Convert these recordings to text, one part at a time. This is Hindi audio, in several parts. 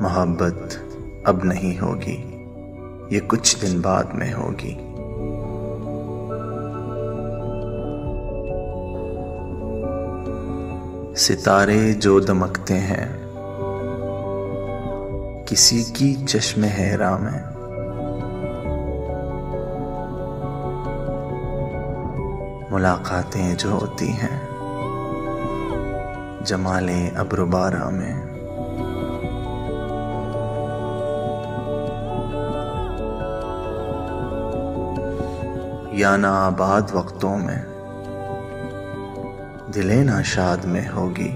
मोहब्बत अब नहीं होगी, ये कुछ दिन बाद में होगी। सितारे जो दमकते हैं किसी की चश्मे हैरा में, मुलाकातें जो होती हैं जमाले अब्रुबारा में। या ना आबाद वक्तों में दिले नाशाद में होगी,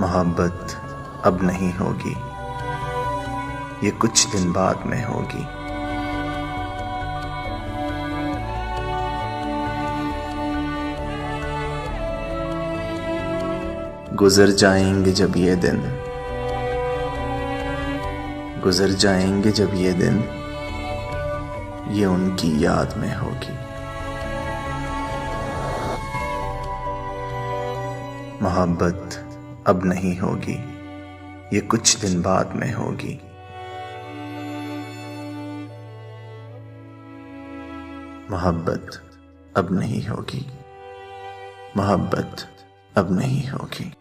मोहब्बत अब नहीं होगी, ये कुछ दिन बाद में होगी। गुजर जाएंगे जब ये दिन, गुजर जाएंगे जब ये दिन, ये उनकी याद में होगी। मोहब्बत अब नहीं होगी, ये कुछ दिन बाद में होगी। मोहब्बत अब नहीं होगी, मोहब्बत अब नहीं होगी।